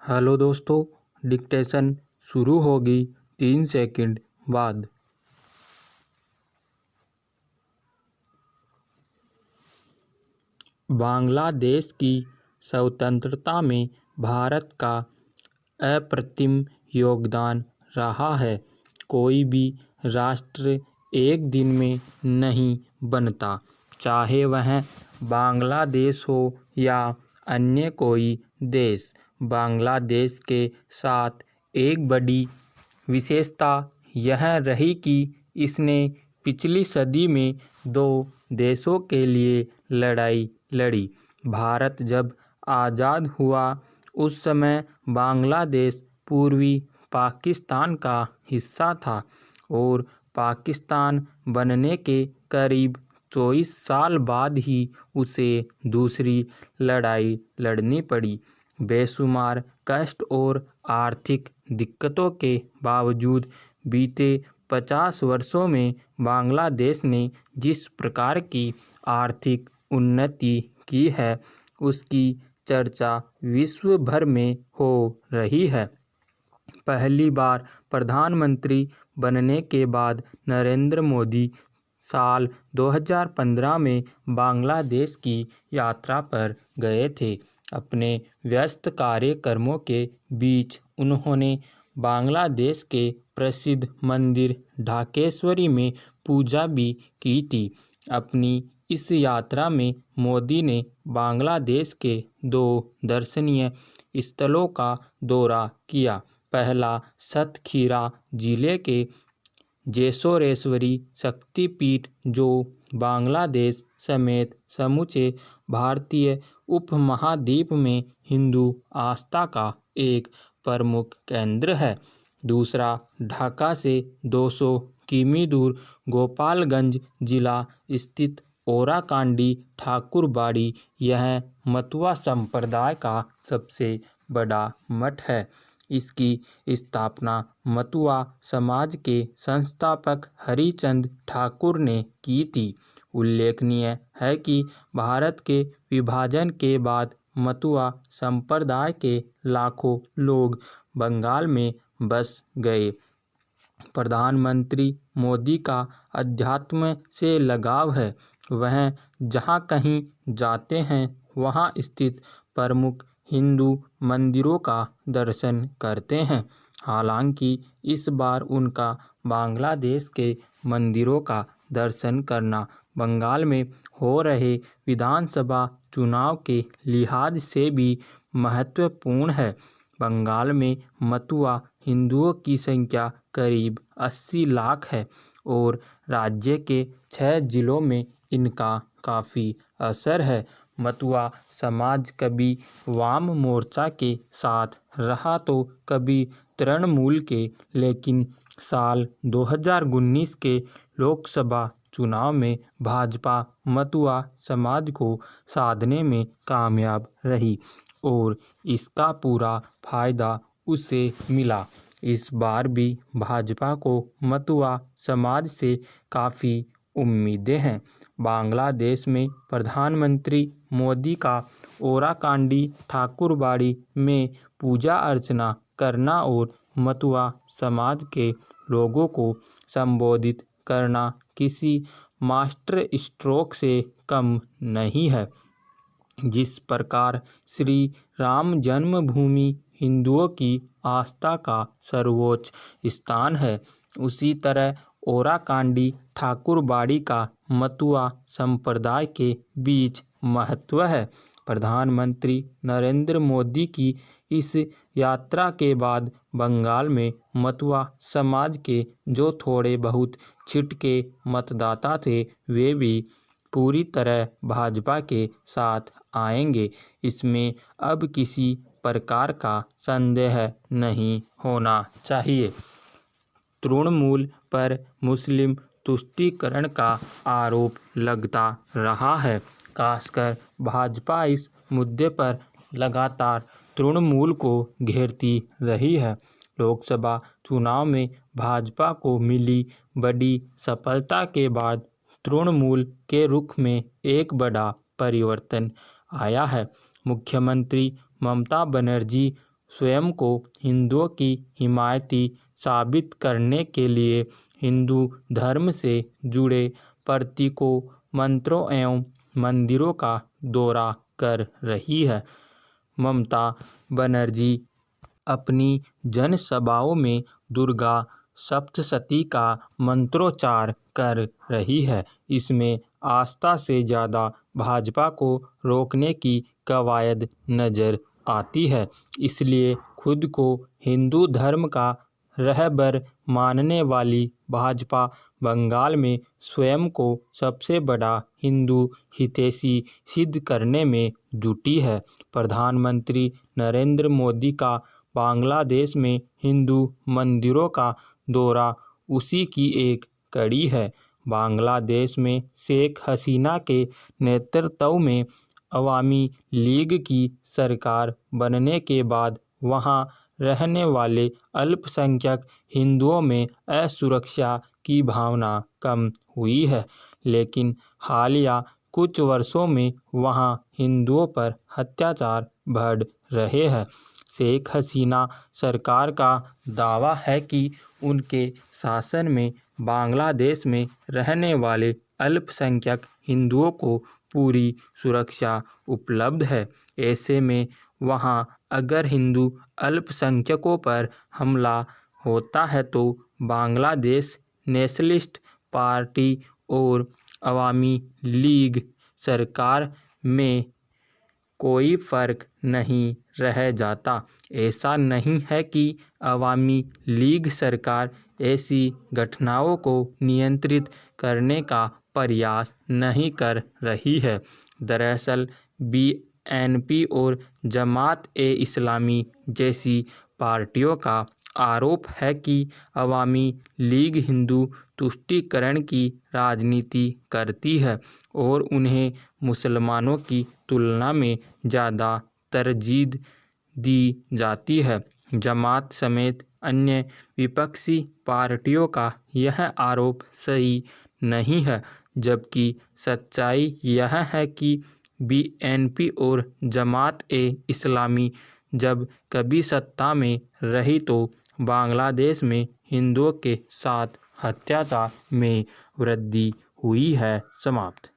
Hello दोस्तों, dictation शुरू होगी 3 सेकंड बाद। बांग्लादेश की स्वतंत्रता में भारत का अप्रतिम योगदान रहा है। कोई भी राष्ट्र एक दिन में नहीं बनता, चाहे वह बांग्लादेश हो या अन्य कोई देश। बांग्लादेश के साथ एक बड़ी विशेषता यह रही कि इसने पिछली सदी में 2 देशों के लिए लड़ाई लड़ी। भारत जब आज़ाद हुआ उस समय बांग्लादेश पूर्वी पाकिस्तान का हिस्सा था और पाकिस्तान बनने के करीब 24 साल बाद ही उसे दूसरी लड़ाई लड़नी पड़ी। बेशुमार कष्ट और आर्थिक दिक्कतों के बावजूद बीते 50 वर्षों में बांग्लादेश ने जिस प्रकार की आर्थिक उन्नति की है, उसकी चर्चा विश्व भर में हो रही है। पहली बार प्रधानमंत्री बनने के बाद नरेंद्र मोदी साल 2015 में बांग्लादेश की यात्रा पर गए थे। अपने व्यस्त कार्यक्रमों के बीच उन्होंने बांग्लादेश के प्रसिद्ध मंदिर ढाकेश्वरी में पूजा भी की थी। अपनी इस यात्रा में मोदी ने बांग्लादेश के 2 दर्शनीय स्थलों का दौरा किया। पहला सतखीरा जिले के जेशोरेश्वरी शक्तिपीठ, जो बांग्लादेश समेत समूचे भारतीय उपमहाद्वीप में हिंदू आस्था का एक प्रमुख केंद्र है। दूसरा ढाका से 200 किमी दूर गोपालगंज जिला स्थित ओराकांडी ठाकुरबाड़ी, यह मतुआ संप्रदाय का सबसे बड़ा मठ है। इसकी स्थापना मतुआ समाज के संस्थापक हरिचंद ठाकुर ने की थी। उल्लेखनीय है कि भारत के विभाजन के बाद मतुआ संप्रदाय के लाखों लोग बंगाल में बस गए। प्रधानमंत्री मोदी का अध्यात्म से लगाव है। वह जहाँ कहीं जाते हैं वहाँ स्थित प्रमुख हिंदू मंदिरों का दर्शन करते हैं। हालांकि इस बार उनका बांग्लादेश के मंदिरों का दर्शन करना बंगाल में हो रहे विधानसभा चुनाव के लिहाज से भी महत्वपूर्ण है। बंगाल में मतुआ हिंदुओं की संख्या करीब 80 लाख है और राज्य के 6 जिलों में इनका काफ़ी असर है। मतुआ समाज कभी वाम मोर्चा के साथ रहा तो कभी तृणमूल के, लेकिन साल 2019 के लोकसभा चुनाव में भाजपा मतुआ समाज को साधने में कामयाब रही और इसका पूरा फायदा उसे मिला। इस बार भी भाजपा को मतुआ समाज से काफ़ी उम्मीदें हैं। बांग्लादेश में प्रधानमंत्री मोदी का ओराकांडी ठाकुरबाड़ी में पूजा अर्चना करना और मतुआ समाज के लोगों को संबोधित करना किसी मास्टर स्ट्रोक से कम नहीं है। जिस प्रकार श्री राम जन्मभूमि हिंदुओं की आस्था का सर्वोच्च स्थान है, उसी तरह ओराकांडी ठाकुरबाड़ी का मतुआ संप्रदाय के बीच महत्व है। प्रधानमंत्री नरेंद्र मोदी की इस यात्रा के बाद बंगाल में मतुआ समाज के जो थोड़े बहुत छिटके मतदाता थे, वे भी पूरी तरह भाजपा के साथ आएंगे। इसमें अब किसी प्रकार का संदेह नहीं होना चाहिए। तृणमूल पर मुस्लिम तुष्टीकरण का आरोप लगता रहा है। खासकर भाजपा इस मुद्दे पर लगातार तृणमूल को घेरती रही है। लोकसभा चुनाव में भाजपा को मिली बड़ी सफलता के बाद तृणमूल के रुख में एक बड़ा परिवर्तन आया है। मुख्यमंत्री ममता बनर्जी स्वयं को हिंदुओं की हिमायती साबित करने के लिए हिंदू धर्म से जुड़े प्रतीकों, मंत्रों एवं मंदिरों का दौरा कर रही है। ममता बनर्जी अपनी जनसभाओं में दुर्गा सप्तशती का मंत्रोच्चार कर रही है। इसमें आस्था से ज़्यादा भाजपा को रोकने की कवायद नजर आती है। इसलिए खुद को हिंदू धर्म का रहबर मानने वाली भाजपा बंगाल में स्वयं को सबसे बड़ा हिंदू हितैषी सिद्ध करने में जुटी है। प्रधानमंत्री नरेंद्र मोदी का बांग्लादेश में हिंदू मंदिरों का दौरा उसी की एक कड़ी है। बांग्लादेश में शेख हसीना के नेतृत्व में अवामी लीग की सरकार बनने के बाद वहां रहने वाले अल्पसंख्यक हिंदुओं में असुरक्षा की भावना कम हुई है, लेकिन हालिया कुछ वर्षों में वहां हिंदुओं पर अत्याचार बढ़ रहे हैं। शेख हसीना सरकार का दावा है कि उनके शासन में बांग्लादेश में रहने वाले अल्पसंख्यक हिंदुओं को पूरी सुरक्षा उपलब्ध है। ऐसे में वहां अगर हिंदू अल्पसंख्यकों पर हमला होता है तो बांग्लादेश नेशनलिस्ट पार्टी और अवामी लीग सरकार में कोई फर्क नहीं रह जाता। ऐसा नहीं है कि अवामी लीग सरकार ऐसी घटनाओं को नियंत्रित करने का प्रयास नहीं कर रही है। दरअसल बीएनपी और जमात-ए-इस्लामी जैसी पार्टियों का आरोप है कि अवामी लीग हिंदू तुष्टीकरण की राजनीति करती है और उन्हें मुसलमानों की तुलना में ज़्यादा तरजीह दी जाती है। जमात समेत अन्य विपक्षी पार्टियों का यह आरोप सही नहीं है, जबकि सच्चाई यह है कि बीएनपी और जमात-ए-इस्लामी जब कभी सत्ता में रही तो बांग्लादेश में हिंदुओं के साथ अत्याचार में वृद्धि हुई है। समाप्त।